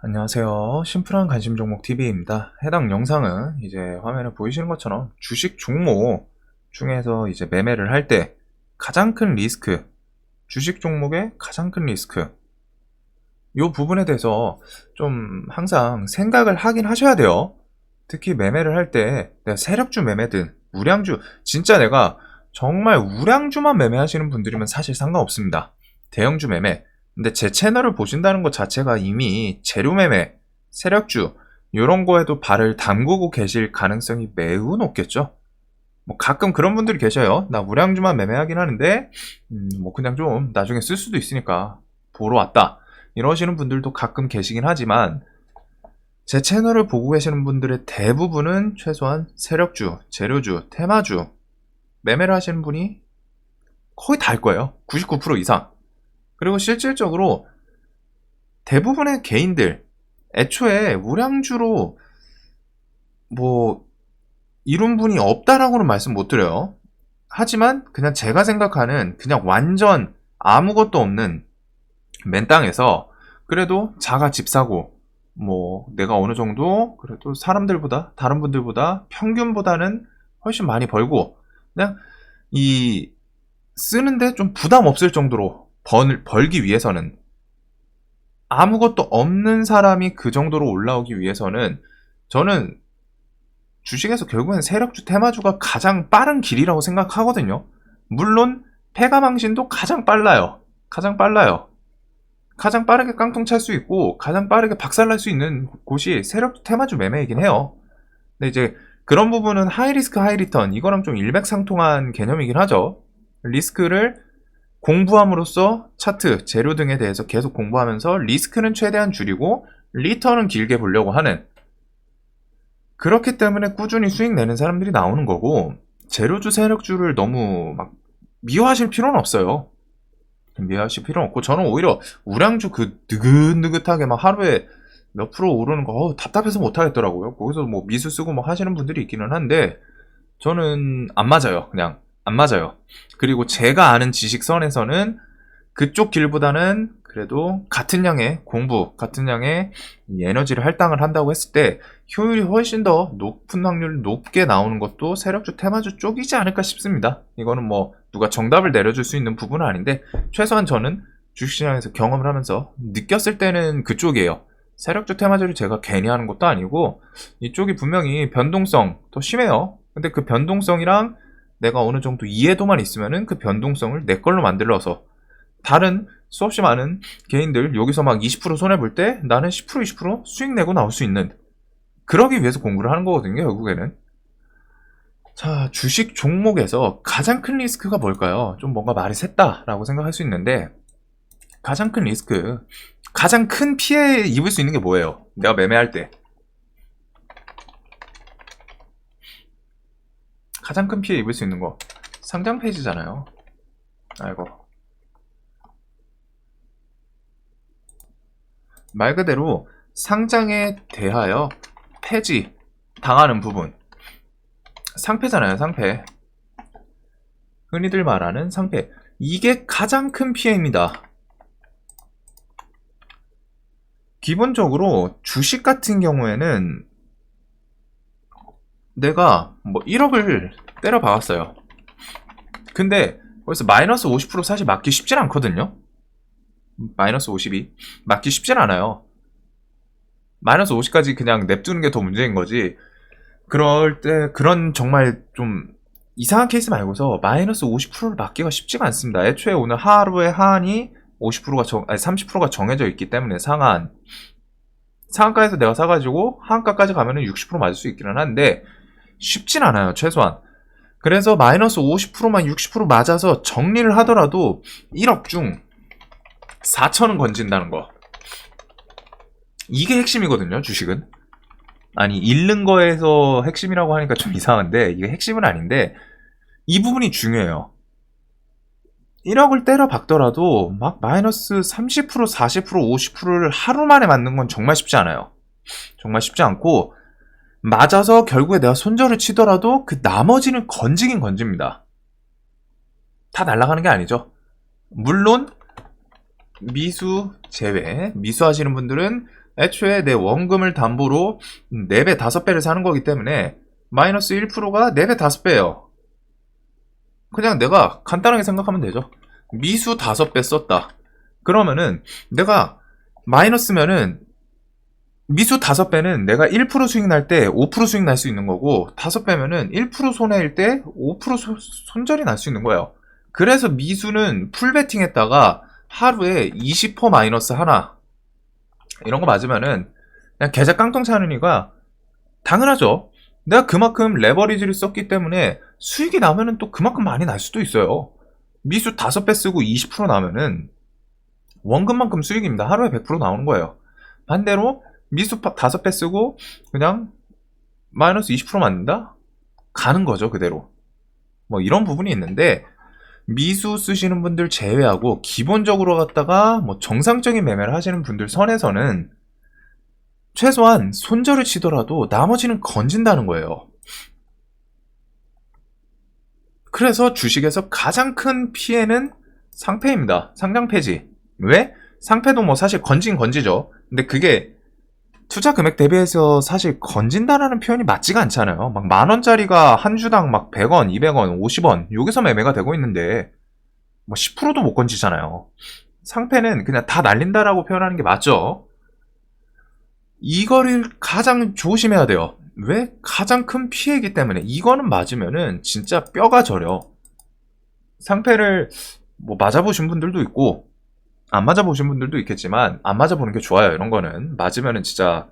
안녕하세요. 심플한 관심 종목 TV입니다. 해당 영상은 이제 화면에 보이시는 것처럼 주식 종목 중에서 이제 매매를 할 때 가장 큰 리스크, 주식 종목의 가장 큰 리스크, 이 부분에 대해서 좀 항상 생각을 하긴 하셔야 돼요. 특히 매매를 할 때 내가 세력주 매매든 우량주, 진짜 내가 정말 우량주만 매매하시는 분들이면 사실 상관없습니다. 대형주 매매. 근데 제 채널을 보신다는 것 자체가 이미 재료 매매, 세력주 이런 거에도 발을 담그고 계실 가능성이 매우 높겠죠. 뭐 가끔 그런 분들이 계셔요. 나 우량주만 매매하긴 하는데 뭐 그냥 좀 나중에 쓸 수도 있으니까 보러 왔다. 이러시는 분들도 가끔 계시긴 하지만 제 채널을 보고 계시는 분들의 대부분은 최소한 세력주, 재료주, 테마주 매매를 하시는 분이 거의 다일 거예요. 99% 이상. 그리고 실질적으로 대부분의 개인들 애초에 우량주로 뭐 이룬 분이 없다라고는 말씀 못 드려요. 하지만 그냥 제가 생각하는 그냥 완전 아무것도 없는 맨 땅에서 그래도 자가 집 사고 뭐 내가 어느 정도 그래도 사람들보다 다른 분들보다 평균보다는 훨씬 많이 벌고 그냥 이 쓰는데 좀 부담 없을 정도로 벌기 위해서는 아무것도 없는 사람이 그 정도로 올라오기 위해서는 저는 주식에서 결국엔 세력주 테마주가 가장 빠른 길이라고 생각하거든요. 물론 패가망신도 가장 빨라요. 가장 빨라요. 가장 빠르게 깡통 찰 수 있고 가장 빠르게 박살날 수 있는 곳이 세력주 테마주 매매이긴 해요. 근데 이제 그런 부분은 하이리스크 하이리턴 이거랑 좀 일맥상통한 개념이긴 하죠. 리스크를 공부함으로써 차트, 재료 등에 대해서 계속 공부하면서 리스크는 최대한 줄이고 리턴은 길게 보려고 하는, 그렇기 때문에 꾸준히 수익 내는 사람들이 나오는 거고, 재료주, 세력주를 너무 막 미워하실 필요는 없어요. 미워하실 필요는 없고, 저는 오히려 우량주 그 느긋느긋하게 막 하루에 몇 프로 오르는 거 답답해서 못 하겠더라고요. 거기서 뭐 미수 쓰고 막 하시는 분들이 있기는 한데 저는 안 맞아요. 그냥 안 맞아요. 그리고 제가 아는 지식선에서는 그쪽 길보다는 그래도 같은 양의 공부, 같은 양의 이 에너지를 할당을 한다고 했을 때 효율이 훨씬 더 높은 확률 높게 나오는 것도 세력주, 테마주 쪽이지 않을까 싶습니다. 이거는 뭐 누가 정답을 내려줄 수 있는 부분은 아닌데 최소한 저는 주식시장에서 경험을 하면서 느꼈을 때는 그쪽이에요. 세력주, 테마주를 제가 괜히 하는 것도 아니고 이쪽이 분명히 변동성 더 심해요. 근데 그 변동성이랑 내가 어느 정도 이해도만 있으면은 그 변동성을 내 걸로 만들어서 다른 수없이 많은 개인들 여기서 막 20% 손해볼 때 나는 10% 20% 수익 내고 나올 수 있는, 그러기 위해서 공부를 하는 거거든요 결국에는. 자, 주식 종목에서 가장 큰 리스크가 뭘까요? 좀 뭔가 말이 샜다라고 생각할 수 있는데 가장 큰 리스크, 가장 큰 피해 입을 수 있는 게 뭐예요? 내가 매매할 때 가장 큰 피해 입을 수 있는 거 상장 페이지잖아요. 아이고, 말 그대로 상장에 대하여 폐지 당하는 부분, 상패잖아요. 상패, 흔히들 말하는 상패, 이게 가장 큰 피해입니다. 기본적으로 주식 같은 경우에는 내가 뭐 1억을 때려 박았어요. 근데 거기서 마이너스 50% 사실 맞기 쉽진 않거든요. 마이너스 50이 맞기 쉽진 않아요. 마이너스 50까지 그냥 냅두는 게 더 문제인 거지. 그럴 때 그런 정말 좀 이상한 케이스 말고서 마이너스 50%를 맞기가 쉽지가 않습니다. 애초에 오늘 하루의 하한이 50%가 30%가 정해져 있기 때문에 상한가에서 내가 사가지고 하한가까지 가면은 60% 맞을 수 있기는 한데 쉽진 않아요. 최소한. 그래서 마이너스 50%만 60% 맞아서 정리를 하더라도 1억 중 4천은 건진다는 거. 이게 핵심이거든요, 주식은. 아니, 잃는 거에서 핵심이라고 하니까 좀 이상한데, 이게 핵심은 아닌데, 이 부분이 중요해요. 1억을 때려 박더라도, 막 마이너스 30%, 40%, 50%를 하루 만에 맞는 건 정말 쉽지 않아요. 정말 쉽지 않고, 맞아서 결국에 내가 손절을 치더라도 그 나머지는 건지긴 건집니다. 다 날아가는 게 아니죠. 물론, 미수 제외, 미수 하시는 분들은 애초에 내 원금을 담보로 4배, 5배를 사는 거기 때문에 마이너스 1%가 4배, 5배예요. 그냥 내가 간단하게 생각하면 되죠. 미수 5배 썼다. 그러면은 내가 마이너스면은 미수 5배는 내가 1% 수익 날 때 5% 수익 날 수 있는 거고 5배면은 1% 손해일 때 5% 손절이 날 수 있는 거예요. 그래서 미수는 풀베팅 했다가 하루에 20% 마이너스 하나 이런 거 맞으면은 그냥 계좌 깡통 차는 이가 당연하죠. 내가 그만큼 레버리지를 썼기 때문에 수익이 나면은 또 그만큼 많이 날 수도 있어요. 미수 5배 쓰고 20% 나면은 원금만큼 수익입니다. 하루에 100% 나오는 거예요. 반대로 미수 5배 쓰고 그냥 마이너스 20% 맞는다? 가는 거죠, 그대로. 뭐 이런 부분이 있는데 미수 쓰시는 분들 제외하고 기본적으로 갖다가 뭐 정상적인 매매를 하시는 분들 선에서는 최소한 손절을 치더라도 나머지는 건진다는 거예요. 그래서 주식에서 가장 큰 피해는 상패입니다. 상장 폐지. 왜? 상패도 뭐 사실 건지죠. 근데 그게 투자 금액 대비해서 사실 건진다라는 표현이 맞지가 않잖아요. 막 10,000원짜리가 한 주당 막 100원, 200원, 50원 여기서 매매가 되고 있는데 뭐 10%도 못 건지잖아요. 상패는 그냥 다 날린다라고 표현하는 게 맞죠. 이거를 가장 조심해야 돼요. 왜? 가장 큰 피해이기 때문에. 이거는 맞으면은 진짜 뼈가 저려. 상패를 뭐 맞아보신 분들도 있고 안 맞아보신 분들도 있겠지만 안 맞아보는 게 좋아요. 이런 거는 맞으면은 진짜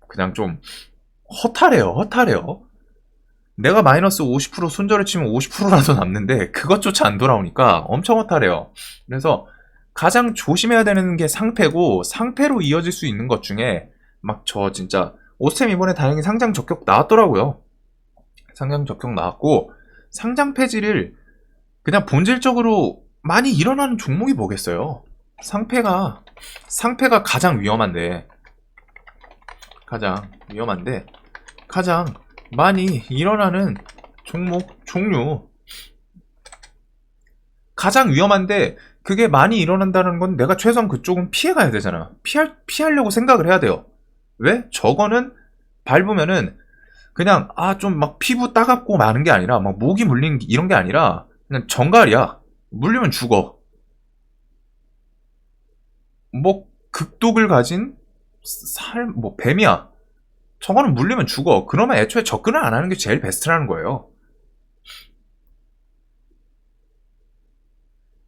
그냥 좀 허탈해요. 내가 마이너스 50% 손절을 치면 50%라도 남는데 그것조차 안 돌아오니까 엄청 허탈해요. 그래서 가장 조심해야 되는 게 상패고 상패로 이어질 수 있는 것 중에 막 저 진짜 오스템 이번에 다행히 상장 적격 나왔더라고요. 상장 적격 나왔고 상장 폐지를 그냥 본질적으로 많이 일어나는 종목이 뭐겠어요. 상패가 가장 위험한데 가장 많이 일어나는 종류 가장 위험한데 그게 많이 일어난다는 건 내가 최소한 그쪽은 피해가야 되잖아. 피하려고 생각을 해야 돼요. 왜? 저거는 밟으면은 그냥 좀 막 피부 따갑고 마는 게 아니라 막 목이 물린 이런 게 아니라 그냥 정갈이야. 물리면 죽어. 뭐 극독을 가진 뭐 뱀이야. 저거는 물리면 죽어. 그러면 애초에 접근을 안 하는 게 제일 베스트라는 거예요.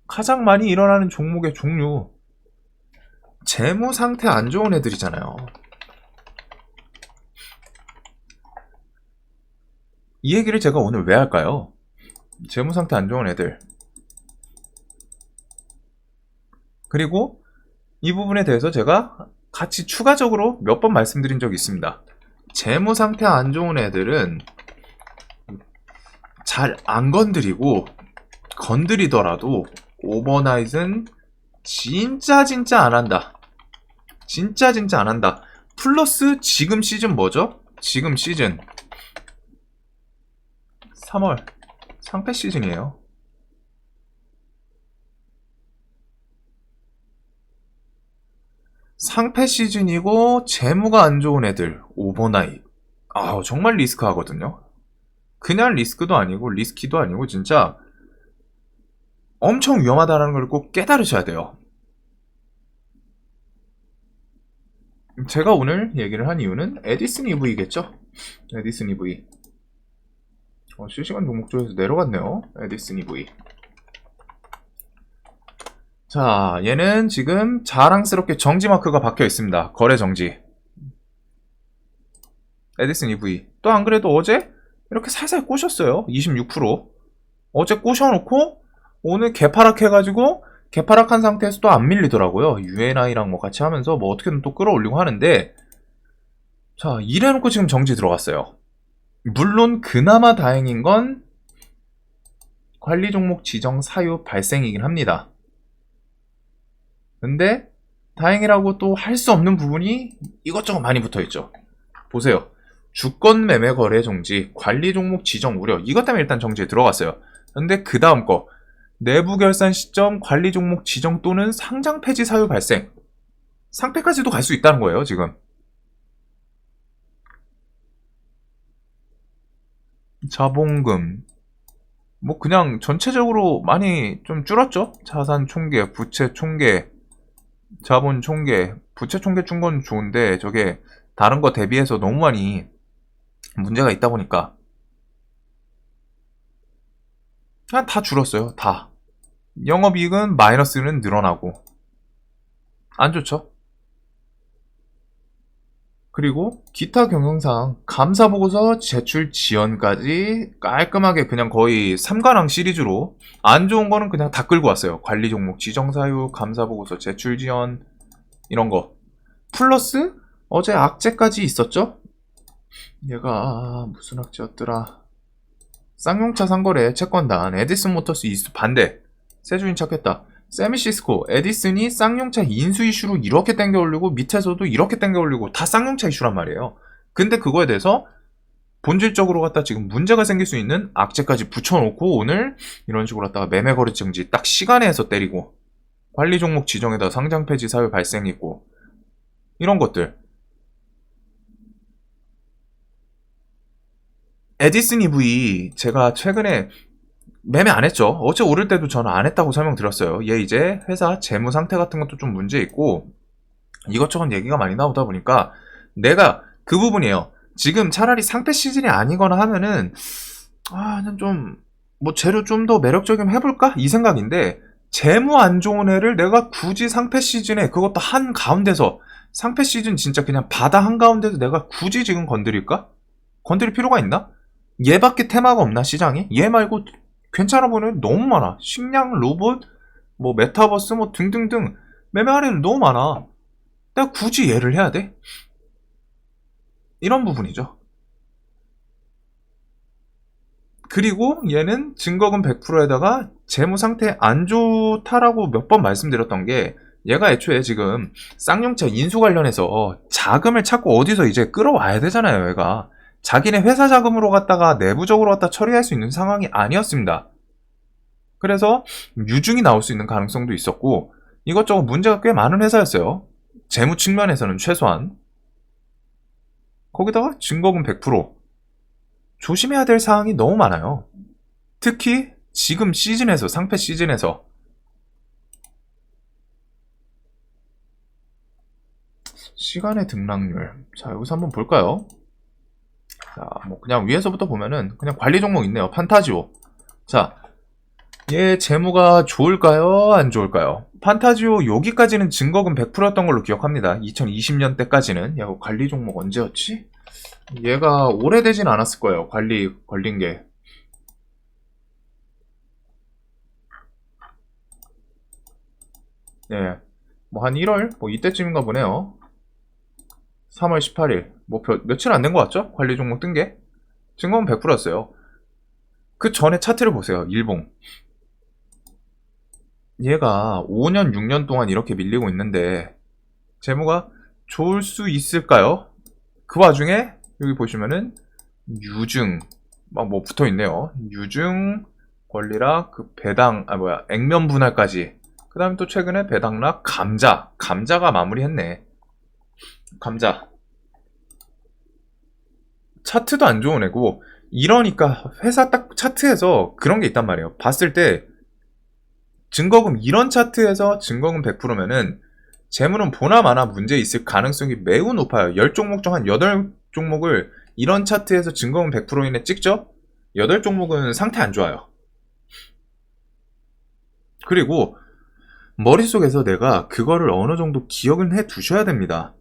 가장 많이 일어나는 종목의 종류 재무 상태 안 좋은 애들이잖아요. 이 얘기를 제가 오늘 왜 할까요? 재무 상태 안 좋은 애들. 그리고 이 부분에 대해서 제가 같이 추가적으로 몇 번 말씀드린 적이 있습니다. 재무 상태 안 좋은 애들은 잘 안 건드리고 건드리더라도 오버나잇은 진짜 안 한다. 진짜 안 한다. 플러스 지금 시즌 뭐죠? 지금 시즌 3월 상패 시즌이에요. 상패 시즌이고 재무가 안 좋은 애들 오버나잇 정말 리스크 하거든요. 그냥 리스크도 아니고 리스키도 아니고 진짜 엄청 위험하다는 걸 꼭 깨달으셔야 돼요. 제가 오늘 얘기를 한 이유는 에디슨 EV겠죠? 에디슨 EV 실시간 종목 쪽에서 내려갔네요. 에디슨 EV. 자, 얘는 지금 자랑스럽게 정지 마크가 박혀 있습니다. 거래 정지. 에디슨 EV. 또 안 그래도 어제 이렇게 살살 꼬셨어요. 26%. 어제 꼬셔놓고 오늘 개파락해가지고 개파락한 상태에서 또 안 밀리더라고요. UNI랑 뭐 같이 하면서 뭐 어떻게든 또 끌어올리고 하는데 자, 이래놓고 지금 정지 들어갔어요. 물론 그나마 다행인 건 관리 종목 지정 사유 발생이긴 합니다. 근데 다행이라고 또 할 수 없는 부분이 이것저것 많이 붙어있죠. 보세요. 주권 매매 거래 정지, 관리 종목 지정 우려 이것 때문에 일단 정지에 들어갔어요. 근데 그 다음 거 내부 결산 시점 관리 종목 지정 또는 상장 폐지 사유 발생 상패까지도 갈 수 있다는 거예요, 지금. 자본금. 뭐 그냥 전체적으로 많이 좀 줄었죠? 자산 총계, 부채 총계, 자본 총계, 부채 총계 준 건 좋은데 저게 다른 거 대비해서 너무 많이 문제가 있다 보니까 그냥 다 줄었어요. 다. 영업이익은 마이너스는 늘어나고 안 좋죠? 그리고 기타 경영상 감사보고서 제출 지연까지 깔끔하게 그냥 거의 3관왕 시리즈로 안 좋은 거는 그냥 다 끌고 왔어요. 관리 종목 지정사유, 감사보고서 제출 지연 이런 거. 플러스 어제 악재까지 있었죠? 얘가 무슨 악재였더라? 쌍용차 상거래 채권단 에디슨 모터스 이수 반대 세주인 찾겠다. 세미시스코, 에디슨이 쌍용차 인수 이슈로 이렇게 땡겨 올리고 밑에서도 이렇게 땡겨 올리고 다 쌍용차 이슈란 말이에요. 근데 그거에 대해서 본질적으로 갖다 지금 문제가 생길 수 있는 악재까지 붙여놓고 오늘 이런 식으로 갖다가 매매 거래 증지 딱 시간에서 때리고 관리 종목 지정에다 상장 폐지 사유 발생했고 이런 것들. 에디슨 EV 제가 최근에 매매 안 했죠. 어제 오를 때도 저는 안 했다고 설명드렸어요. 얘 이제 회사 재무 상태 같은 것도 좀 문제 있고 이것저것 얘기가 많이 나오다 보니까 내가 그 부분이에요. 지금 차라리 상패 시즌이 아니거나 하면은 그냥 좀 뭐 재료 좀 더 매력적이면 해볼까 이 생각인데 재무 안 좋은 애를 내가 굳이 상패 시즌에 그것도 한 가운데서 상패 시즌 진짜 그냥 바다 한 가운데서 내가 굳이 지금 건드릴까? 건드릴 필요가 있나? 얘밖에 테마가 없나 시장에? 얘 말고 괜찮아 보이는 너무 많아. 식량, 로봇, 뭐 메타버스 뭐 등등등 매매할 애들 너무 많아. 내가 굳이 얘를 해야 돼? 이런 부분이죠. 그리고 얘는 증거금 100%에다가 재무 상태 안 좋다라고 몇 번 말씀드렸던 게 얘가 애초에 지금 쌍용차 인수 관련해서 자금을 찾고 어디서 이제 끌어와야 되잖아요. 얘가 자기네 회사 자금으로 갖다가 내부적으로 갖다 처리할 수 있는 상황이 아니었습니다. 그래서 유증이 나올 수 있는 가능성도 있었고 이것저것 문제가 꽤 많은 회사였어요. 재무 측면에서는 최소한. 거기다가 증거금 100% 조심해야 될 사항이 너무 많아요. 특히 지금 시즌에서 상패 시즌에서 시간의 등락률. 자, 여기서 한번 볼까요? 자, 뭐 그냥 위에서부터 보면은 그냥 관리 종목 있네요. 판타지오. 자, 얘 재무가 좋을까요? 안 좋을까요? 판타지오 여기까지는 증거금 100%였던 걸로 기억합니다. 2020년 때까지는. 야, 관리 종목 언제였지? 얘가 오래되진 않았을 거예요. 관리 걸린 게. 네. 뭐 한 1월? 뭐 이때쯤인가 보네요. 3월 18일. 뭐 며칠 안 된 것 같죠? 관리 종목 뜬 게. 증거금 100%였어요. 그 전에 차트를 보세요. 일봉. 얘가 5년, 6년 동안 이렇게 밀리고 있는데 재무가 좋을 수 있을까요? 그 와중에 여기 보시면은 유증 막 뭐 붙어 있네요. 유증, 권리락, 그 배당, 액면 분할까지. 그 다음에 또 최근에 배당락, 감자가 마무리했네. 감자. 차트도 안 좋은 애고 이러니까 회사 딱 차트에서 그런 게 있단 말이에요. 봤을 때 증거금 이런 차트에서 증거금 100%면은 재물은 보나마나 문제 있을 가능성이 매우 높아요. 10종목 중 한 8종목을 이런 차트에서 증거금 100% 이내 찍죠? 8종목은 상태 안 좋아요. 그리고 머릿속에서 내가 그거를 어느 정도 기억을 해 두셔야 됩니다.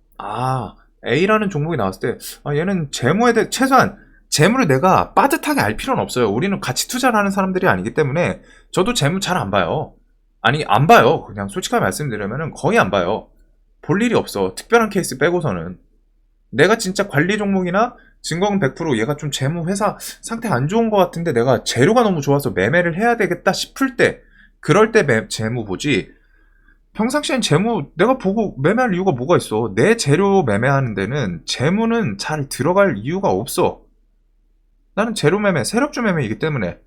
A라는 종목이 나왔을 때 얘는 재무에 대해 최소한 재무를 내가 빠듯하게 알 필요는 없어요. 우리는 같이 투자를 하는 사람들이 아니기 때문에 저도 재무 잘 안 봐요. 아니 안 봐요. 그냥 솔직하게 말씀드리면 거의 안 봐요. 볼 일이 없어. 특별한 케이스 빼고서는. 내가 진짜 관리 종목이나 증거금 100% 얘가 좀 재무 회사 상태 안 좋은 것 같은데 내가 재료가 너무 좋아서 매매를 해야 되겠다 싶을 때 그럴 때 재무 보지. 평상시엔 재무 내가 보고 매매할 이유가 뭐가 있어. 내 재료 매매하는 데는 재무는 잘 들어갈 이유가 없어. 나는 재료 매매, 세력주 매매이기 때문에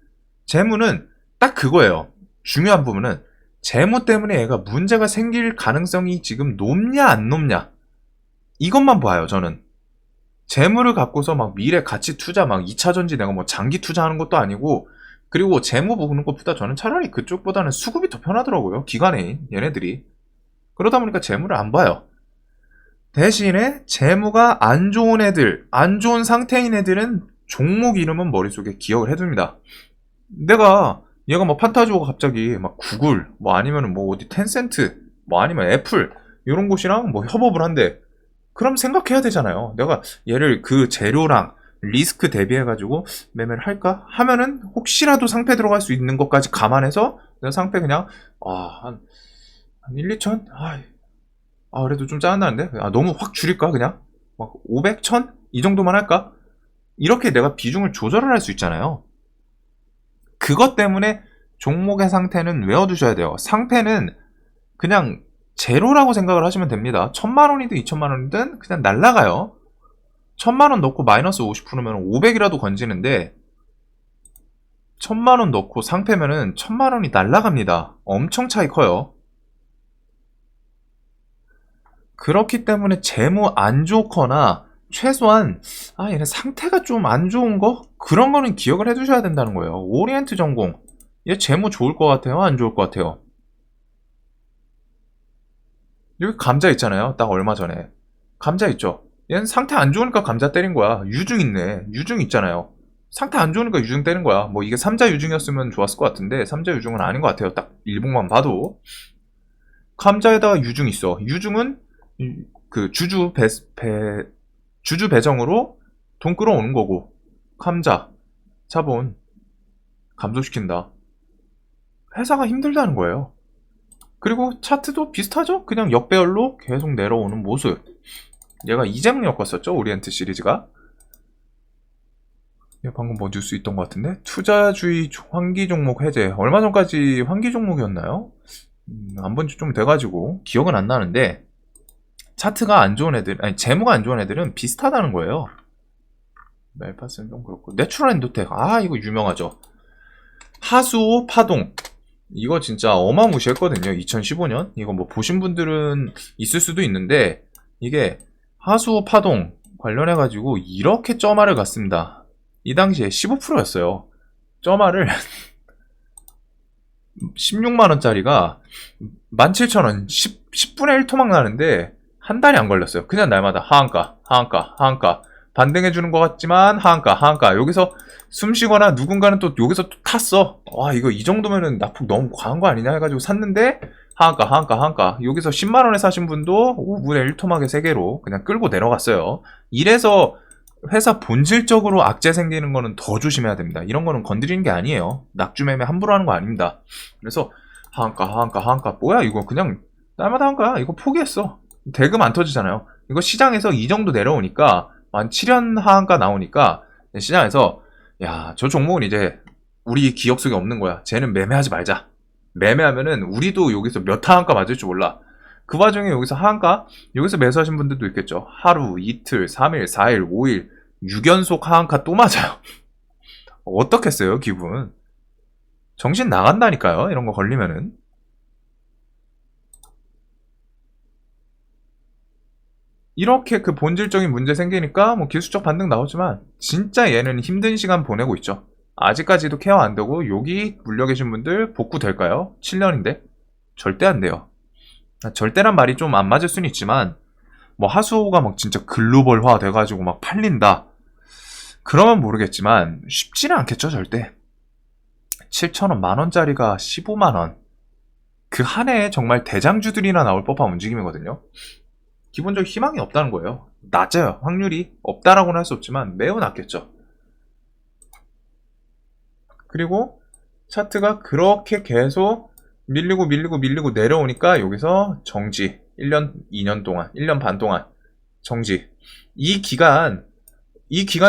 재무는 딱 그거예요. 중요한 부분은 재무 때문에 얘가 문제가 생길 가능성이 지금 높냐 안 높냐, 이것만 봐요. 저는 재물을 갖고서 막 미래 가치 투자, 막 2차전지 내가 뭐 장기 투자하는 것도 아니고, 그리고 재무 보는 것보다 저는 차라리 그쪽보다는 수급이 더 편하더라고요. 기관애인 얘네들이. 그러다 보니까 재물을 안 봐요. 대신에 재무가 안 좋은 애들, 안 좋은 상태인 애들은 종목 이름은 머릿속에 기억을 해둡니다. 내가 얘가 뭐 판타지오가 갑자기 막 구글, 뭐 아니면은 뭐 어디 텐센트, 뭐 아니면 애플 이런 곳이랑 뭐 협업을 한대. 그럼 생각해야 되잖아요. 내가 얘를 그 재료랑 리스크 대비해가지고 매매를 할까? 하면은 혹시라도 상패 들어갈 수 있는 것까지 감안해서 내가 상패 그냥 한 1, 2천? 그래도 좀 짜증나는데? 너무 확 줄일까 그냥? 막 500, 1000? 이 정도만 할까? 이렇게 내가 비중을 조절을 할 수 있잖아요. 그것 때문에 종목의 상태는 외워두셔야 돼요. 상패는 그냥 제로라고 생각을 하시면 됩니다. 1000만원이든 2000만원이든 그냥 날라가요. 1000만원 넣고 마이너스 50%면 500이라도 건지는데, 1000만원 넣고 상패면은 1000만원이 날라갑니다. 엄청 차이 커요. 그렇기 때문에 재무 안 좋거나 최소한 얘네 상태가 좀 안 좋은 거? 그런 거는 기억을 해두셔야 된다는 거예요. 오리엔트 전공, 얘 재무 좋을 것 같아요? 안 좋을 것 같아요? 여기 감자 있잖아요. 딱 얼마 전에 감자 있죠. 얘는 상태 안 좋으니까 감자 때린 거야. 유증 있네. 유증 있잖아요. 상태 안 좋으니까 유증 때린 거야. 뭐 이게 3자 유증이었으면 좋았을 것 같은데 3자 유증은 아닌 것 같아요. 딱 일봉만 봐도 감자에다가 유증 있어. 유증은 그 주주 배정으로 돈 끌어오는 거고, 감자 자본 감소시킨다. 회사가 힘들다는 거예요. 그리고 차트도 비슷하죠? 그냥 역배열로 계속 내려오는 모습. 얘가 이재명 엮었었죠? 오리엔트 시리즈가. 방금 뭐 뉴스 있던 것 같은데? 투자주의 환기 종목 해제. 얼마 전까지 환기 종목이었나요? 안 본 지 좀 돼가지고 기억은 안 나는데, 차트가 안 좋은 애들, 재무가 안 좋은 애들은 비슷하다는 거예요. 멜파스는 좀 그렇고, 내추럴 엔도텍, 이거 유명하죠. 하수오 파동, 이거 진짜 어마무시했거든요. 2015년. 이거 뭐 보신 분들은 있을 수도 있는데, 이게 하수오 파동 관련해가지고 이렇게 쩌마를 갔습니다. 이 당시에 15%였어요. 쩌마를 16만원짜리가 17,000원, 10분의 1 토막 나는데 한 달이 안 걸렸어요. 그냥 날마다 하한가 반등해주는 것 같지만 하한가 여기서 숨 쉬거나 누군가는 또 여기서 또 탔어. 이거 이 정도면은 낙폭 너무 과한 거 아니냐 해가지고 샀는데 하한가 여기서 10만원에 사신 분도 5분의 1 토막의 세계로 그냥 끌고 내려갔어요. 이래서 회사 본질적으로 악재 생기는 거는 더 조심해야 됩니다. 이런 거는 건드리는 게 아니에요. 낙주매매 함부로 하는 거 아닙니다. 그래서 하한가 뭐야 이거, 그냥 날마다 한가, 이거 포기했어. 대금 안 터지잖아요. 이거 시장에서 이 정도 내려오니까 한 7연 하한가 나오니까 시장에서 저 종목은 이제 우리 기억 속에 없는 거야. 쟤는 매매하지 말자. 매매하면은 우리도 여기서 몇 하한가 맞을 줄 몰라. 그 와중에 여기서 하한가, 여기서 매수하신 분들도 있겠죠. 하루, 이틀, 3일, 4일, 5일 6연속 하한가 또 맞아요. 어떻겠어요 기분? 정신 나간다니까요, 이런 거 걸리면은. 이렇게 그 본질적인 문제 생기니까 뭐 기술적 반등 나오지만 진짜 얘는 힘든 시간 보내고 있죠. 아직까지도 케어 안 되고, 여기 물려 계신 분들 복구 될까요? 7년인데 절대 안 돼요. 절대란 말이 좀 안 맞을 수는 있지만, 뭐 하수호가 막 진짜 글로벌화 돼가지고 막 팔린다, 그러면 모르겠지만 쉽지는 않겠죠 절대. 7,000원, 만원짜리가 15만원, 그 한 해에 정말 대장주들이나 나올 법한 움직임이거든요. 기본적으로 희망이 없다는 거예요. 낮아요. 확률이 없다라고는 할 수 없지만 매우 낮겠죠. 그리고 차트가 그렇게 계속 밀리고 내려오니까 여기서 정지. 1년, 2년 동안, 1년 반 동안 정지. 이 기간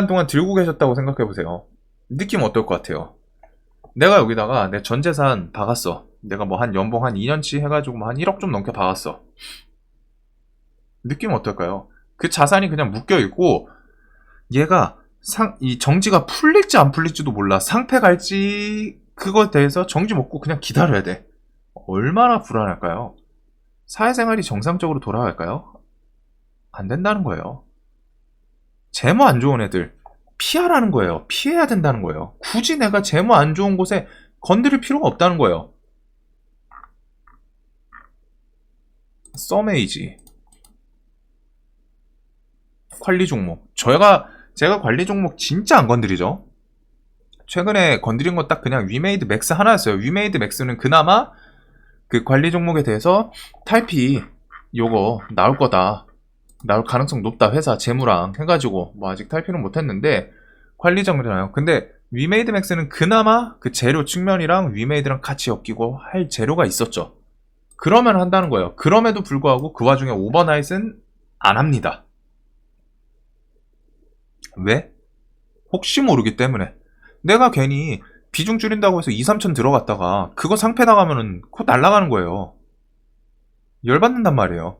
동안 들고 계셨다고 생각해 보세요. 느낌 어떨 것 같아요? 내가 여기다가 내 전 재산 박았어. 내가 뭐 한 연봉 한 2년치 해가지고 뭐 한 1억 좀 넘게 박았어. 느낌 어떨까요? 그 자산이 그냥 묶여있고, 얘가 이 정지가 풀릴지 안 풀릴지도 몰라. 상패 갈지 그거에 대해서 정지 먹고 그냥 기다려야 돼. 얼마나 불안할까요? 사회생활이 정상적으로 돌아갈까요? 안 된다는 거예요. 재무 안 좋은 애들 피하라는 거예요. 피해야 된다는 거예요. 굳이 내가 재무 안 좋은 곳에 건드릴 필요가 없다는 거예요. 썸에이지 관리 종목. 제가 관리 종목 진짜 안 건드리죠. 최근에 건드린 거 딱 그냥 위메이드 맥스 하나였어요. 위메이드 맥스는 그나마 그 관리 종목에 대해서 탈피 요거 나올 거다. 나올 가능성 높다. 회사 재무랑 해가지고 뭐 아직 탈피는 못했는데 관리 정도잖아요. 근데 위메이드 맥스는 그나마 그 재료 측면이랑 위메이드랑 같이 엮이고 할 재료가 있었죠. 그러면 한다는 거예요. 그럼에도 불구하고 그 와중에 오버나잇은 안 합니다. 왜? 혹시 모르기 때문에. 내가 괜히 비중 줄인다고 해서 2, 3천 들어갔다가 그거 상패 나가면은 곧 날아가는 거예요. 열받는단 말이에요.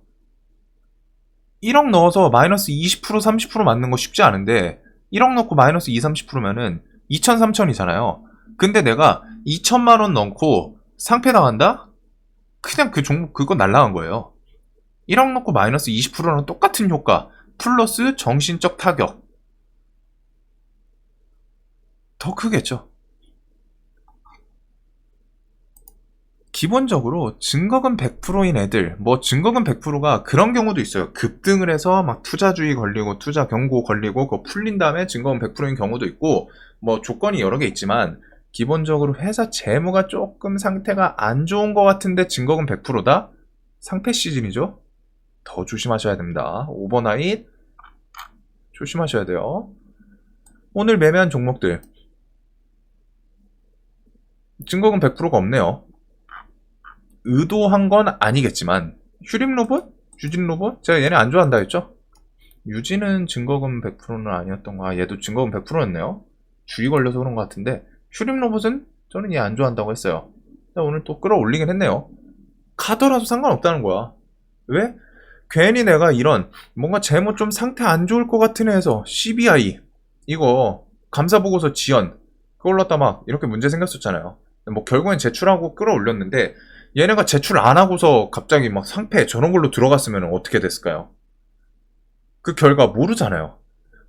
1억 넣어서 마이너스 20% 30% 맞는 거 쉽지 않은데 1억 넣고 마이너스 2, 30%면은 2천 3천이잖아요. 근데 내가 2천만 원 넣고 상패 나간다? 그냥 그 종목 그거 날라간 거예요. 1억 넣고 마이너스 20%랑 똑같은 효과 플러스 정신적 타격 더 크겠죠. 기본적으로 증거금 100%인 애들, 뭐 증거금 100%가 그런 경우도 있어요. 급등을 해서 막 투자주의 걸리고 투자 경고 걸리고 그거 풀린 다음에 증거금 100%인 경우도 있고 뭐 조건이 여러 개 있지만 기본적으로 회사 재무가 조금 상태가 안 좋은 것 같은데 증거금 100%다? 상패 시즌이죠. 더 조심하셔야 됩니다. 오버나잇 조심하셔야 돼요. 오늘 매매한 종목들 증거금 100%가 없네요. 의도한 건 아니겠지만 휴림로봇? 유진로봇? 제가 얘네 안 좋아한다 했죠? 유진은 증거금 100%는 아니었던 거야. 얘도 증거금 100%였네요. 주의 걸려서 그런 것 같은데 휴림로봇은 저는 얘 안 좋아한다고 했어요. 오늘 또 끌어올리긴 했네요. 가더라도 상관없다는 거야. 왜? 괜히 내가 이런 뭔가 재무 좀 상태 안 좋을 것 같은 애에서 CBI 이거 감사보고서 지연 그걸로 갖다 막 이렇게 문제 생겼었잖아요. 뭐 결국엔 제출하고 끌어올렸는데 얘네가 제출 안 하고서 갑자기 막 상패 저런 걸로 들어갔으면 어떻게 됐을까요? 그 결과 모르잖아요.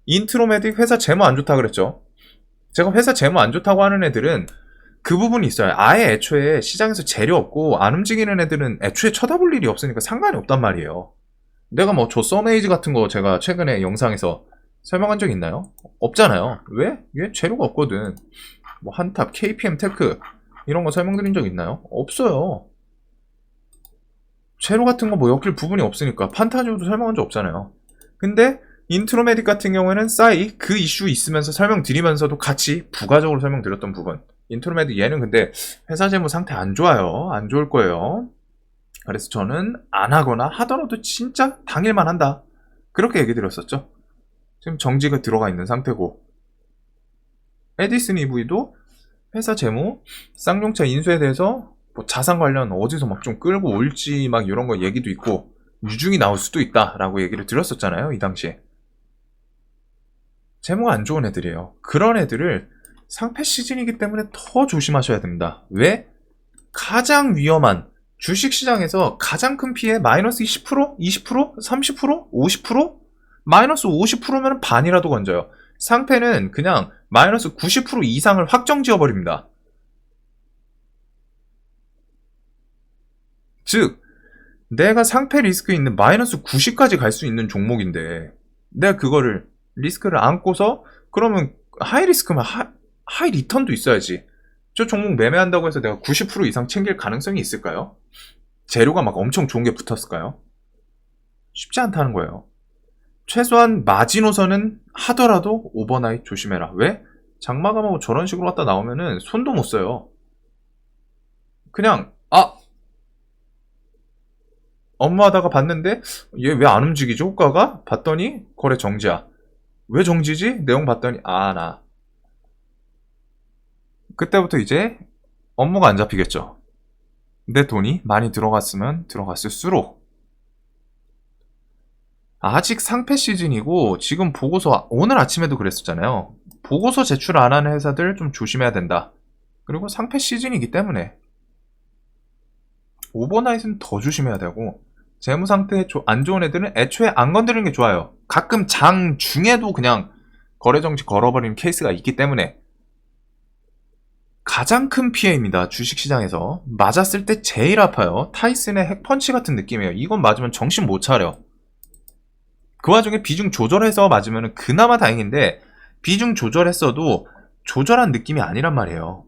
인트로메딕 회사 재무 안 좋다 그랬죠. 제가 회사 재무 안 좋다고 하는 애들은 그 부분이 있어요. 아예 애초에 시장에서 재료 없고 안 움직이는 애들은 애초에 쳐다볼 일이 없으니까 상관이 없단 말이에요. 내가 뭐 저 썸에이지 같은 거 제가 최근에 영상에서 설명한 적 있나요? 없잖아요. 왜? 얘 재료가 없거든. 뭐 한탑, KPM 테크 이런 거 설명드린 적 있나요? 없어요. 재료 같은 거 뭐 엮일 부분이 없으니까 판타지오도 설명한 적 없잖아요. 근데 인트로메딕 같은 경우에는 싸이 그 이슈 있으면서 설명드리면서도 같이 부가적으로 설명드렸던 부분. 인트로메딕 얘는 근데 회사 재무 상태 안 좋아요. 안 좋을 거예요. 그래서 저는 안 하거나 하더라도 진짜 당일만 한다. 그렇게 얘기 드렸었죠. 지금 정지가 들어가 있는 상태고 에디슨 EV도 회사 재무, 쌍용차 인수에 대해서 뭐 자산 관련 어디서 막 좀 끌고 올지 막 이런 거 얘기도 있고 유중이 나올 수도 있다라고 얘기를 드렸었잖아요. 이 당시에. 재무가 안 좋은 애들이에요. 그런 애들을 상패 시즌이기 때문에 더 조심하셔야 됩니다. 왜? 가장 위험한 주식시장에서 가장 큰 피해 마이너스 20%, 20%, 30%, 50%? 마이너스 50%면 반이라도 건져요. 상패는 그냥 마이너스 90% 이상을 확정 지어버립니다. 즉 내가 상패 리스크 있는 마이너스 90까지 갈 수 있는 종목인데 내가 그거를 리스크를 안고서 그러면 하이 리스크면 하이 리턴도 있어야지. 저 종목 매매한다고 해서 내가 90% 이상 챙길 가능성이 있을까요? 재료가 막 엄청 좋은 게 붙었을까요? 쉽지 않다는 거예요. 최소한 마지노선은 하더라도 오버나잇 조심해라. 왜? 장마감하고 저런 식으로 갖다 나오면은 손도 못 써요. 그냥 업무하다가 봤는데 얘 왜 안 움직이지 호가가? 봤더니 거래 정지야. 왜 정지지? 내용 봤더니 나 그때부터 이제 업무가 안 잡히겠죠. 내 돈이 많이 들어갔으면 들어갔을수록 아직 상패 시즌이고 지금 보고서 오늘 아침에도 그랬었잖아요. 보고서 제출 안 하는 회사들 좀 조심해야 된다. 그리고 상패 시즌이기 때문에 오버나잇은 더 조심해야 되고, 재무 상태 안 좋은 애들은 애초에 안 건드리는 게 좋아요. 가끔 장 중에도 그냥 거래 정지 걸어버리는 케이스가 있기 때문에. 가장 큰 피해입니다. 주식시장에서. 맞았을 때 제일 아파요. 타이슨의 핵펀치 같은 느낌이에요. 이건 맞으면 정신 못 차려. 그 와중에 비중 조절해서 맞으면 그나마 다행인데, 비중 조절했어도 조절한 느낌이 아니란 말이에요.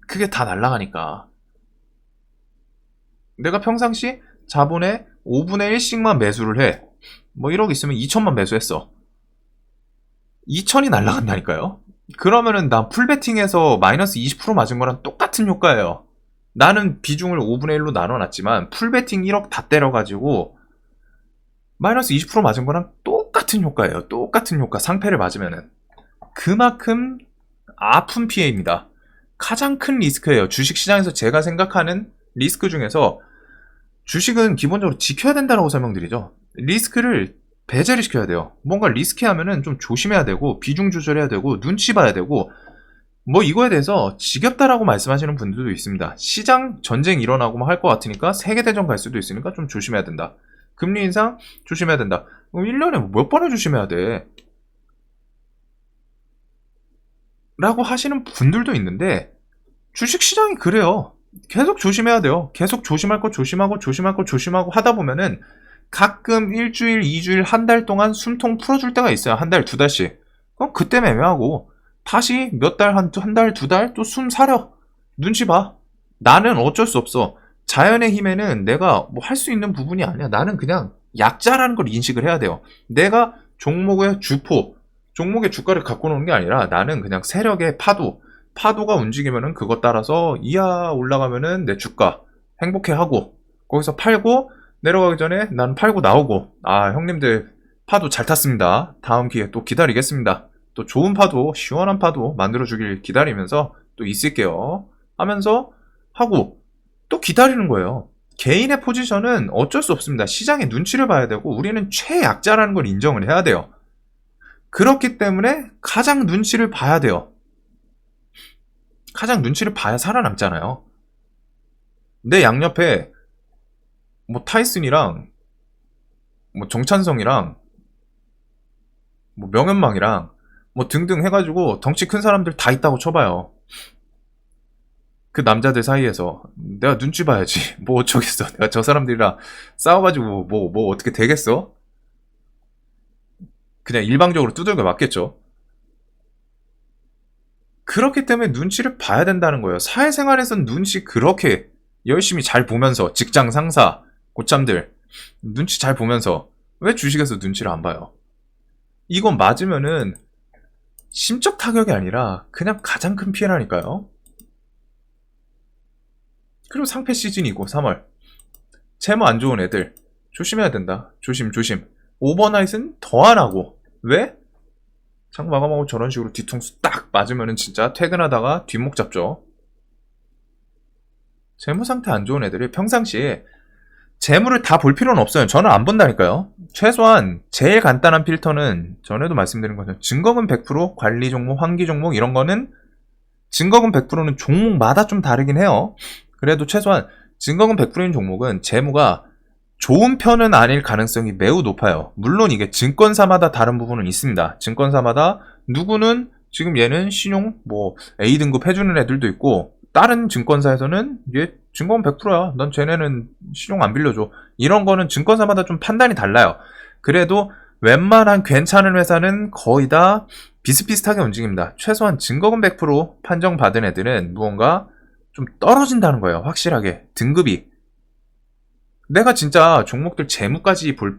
그게 다 날아가니까. 내가 평상시 자본의 5분의 1씩만 매수를 해. 뭐 1억 있으면 2천만 매수했어. 2천이 날아간다니까요. 그러면은 난 풀베팅에서 마이너스 20% 맞은 거랑 똑같은 효과예요. 나는 비중을 5분의 1로 나눠놨지만 풀베팅 1억 다 때려가지고 마이너스 20% 맞은 거랑 똑같은 효과예요. 똑같은 효과. 상패를 맞으면은. 그만큼 아픈 피해입니다. 가장 큰 리스크예요. 주식시장에서 제가 생각하는 리스크 중에서 주식은 기본적으로 지켜야 된다고 설명드리죠. 리스크를 배제를 시켜야 돼요. 뭔가 리스키하면은 좀 조심해야 되고, 비중 조절해야 되고, 눈치 봐야 되고, 뭐 이거에 대해서 지겹다라고 말씀하시는 분들도 있습니다. 시장 전쟁 일어나고 할 것 같으니까 세계대전 갈 수도 있으니까 좀 조심해야 된다. 금리 인상 조심해야 된다. 1년에 몇 번을 조심해야 돼. 라고 하시는 분들도 있는데, 주식시장이 그래요. 계속 조심해야 돼요. 계속 조심할 거 조심하고 조심할 거 조심하고 하다 보면은 가끔 일주일, 2주일, 한 달 동안 숨통 풀어줄 때가 있어요. 한 달, 두 달씩. 그럼 그때 매매하고 다시 몇 달, 한 달, 두 달 또 숨 사려. 눈치 봐. 나는 어쩔 수 없어. 자연의 힘에는 내가 뭐 할 수 있는 부분이 아니야. 나는 그냥 약자라는 걸 인식을 해야 돼요. 내가 종목의 주포, 종목의 주가를 갖고 노는 게 아니라 나는 그냥 세력의 파도가 움직이면은 그것 따라서 이하 올라가면은 내 주가 행복해하고, 거기서 팔고 내려가기 전에 난 팔고 나오고, 아 형님들 파도 잘 탔습니다. 다음 기회 또 기다리겠습니다. 또 좋은 파도, 시원한 파도 만들어주길 기다리면서 또 있을게요 하면서 하고 또 기다리는 거예요. 개인의 포지션은 어쩔 수 없습니다. 시장의 눈치를 봐야 되고 우리는 최약자라는 걸 인정을 해야 돼요. 그렇기 때문에 가장 눈치를 봐야 돼요. 가장 눈치를 봐야 살아남잖아요. 내 양옆에 뭐 타이슨이랑 뭐 정찬성이랑 뭐 명현망이랑 뭐 등등 해가지고 덩치 큰 사람들 다 있다고 쳐봐요. 그 남자들 사이에서 내가 눈치 봐야지. 뭐 어쩌겠어. 내가 저 사람들이랑 싸워가지고 뭐 어떻게 되겠어? 그냥 일방적으로 두들겨 맞겠죠. 그렇기 때문에 눈치를 봐야 된다는 거예요. 사회생활에선 눈치 그렇게 열심히 잘 보면서, 직장 상사, 고참들 눈치 잘 보면서 왜 주식에서 눈치를 안 봐요? 이건 맞으면은 심적 타격이 아니라 그냥 가장 큰 피해라니까요. 그리고 상패 시즌이고 3월 재무 안 좋은 애들 조심해야 된다. 조심. 오버나잇은 더 안 하고. 왜? 장 마감하고 저런 식으로 뒤통수 딱 맞으면은 진짜 퇴근하다가 뒷목 잡죠. 재무 상태 안 좋은 애들이 평상시에 재무를 다 볼 필요는 없어요. 저는 안 본다니까요. 최소한 제일 간단한 필터는 전에도 말씀드린 것처럼 증거금 100%, 관리 종목, 환기 종목 이런 거는 증거금 100%는 종목마다 좀 다르긴 해요. 그래도 최소한 증거금 100%인 종목은 재무가 좋은 편은 아닐 가능성이 매우 높아요. 물론 이게 증권사마다 다른 부분은 있습니다. 증권사마다 누구는 지금 얘는 신용 뭐 A등급 해주는 애들도 있고, 다른 증권사에서는 얘 증거금 100%야. 넌 쟤네는 신용 안 빌려줘. 이런 거는 증권사마다 좀 판단이 달라요. 그래도 웬만한 괜찮은 회사는 거의 다 비슷비슷하게 움직입니다. 최소한 증거금 100% 판정받은 애들은 무언가 좀 떨어진다는 거예요. 확실하게. 등급이. 내가 진짜 종목들 재무까지 볼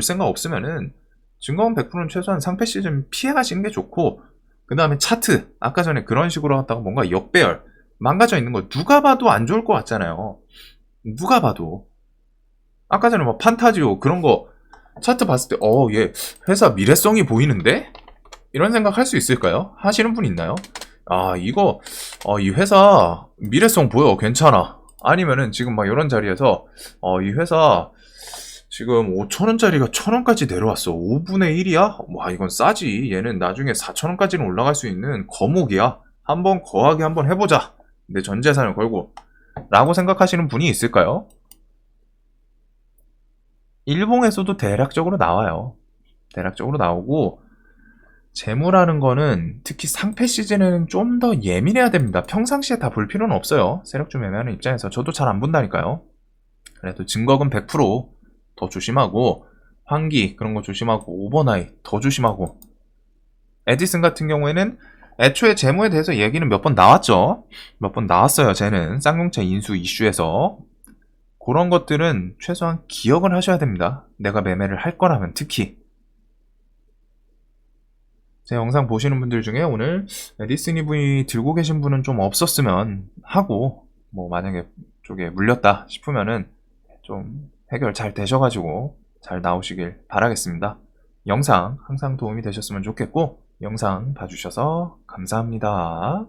생각 없으면은 증거금 100%는 최소한 상패 시즌 피해가시는 게 좋고, 그 다음에 차트. 아까 전에 그런 식으로 하다가 뭔가 역배열. 망가져 있는 거 누가 봐도 안 좋을 것 같잖아요. 누가 봐도. 아까 전에 뭐 판타지오 그런 거 차트 봤을 때 얘 회사 미래성이 보이는데? 이런 생각 할 수 있을까요? 하시는 분 있나요? 이 회사 미래성 보여. 괜찮아. 아니면은 지금 막 이런 자리에서 이 회사 지금 5천원짜리가 1,000원까지 내려왔어. 5분의 1이야? 와, 이건 싸지. 얘는 나중에 4천원까지는 올라갈 수 있는 거목이야. 한번 거하게 한번 해보자. 내 전 재산을 걸고. 라고 생각하시는 분이 있을까요? 일봉에서도 대략적으로 나와요. 대략적으로 나오고, 재무라는 거는 특히 상패 시즌에는 좀 더 예민해야 됩니다. 평상시에 다 볼 필요는 없어요. 세력주 매매하는 입장에서 저도 잘 안 본다니까요. 그래도 증거금 100%더 조심하고, 환기 그런 거 조심하고, 오버나잇 더 조심하고. 에디슨 같은 경우에는 애초에 재무에 대해서 얘기는 몇 번 나왔죠. 몇 번 나왔어요. 쟤는 쌍용차 인수 이슈에서. 그런 것들은 최소한 기억을 하셔야 됩니다. 내가 매매를 할 거라면 특히. 제 영상 보시는 분들 중에 오늘 에디슨 EV 들고 계신 분은 좀 없었으면 하고, 뭐 만약에 쪽에 물렸다 싶으면은 좀 해결 잘 되셔가지고 잘 나오시길 바라겠습니다. 영상 항상 도움이 되셨으면 좋겠고, 영상 봐주셔서 감사합니다.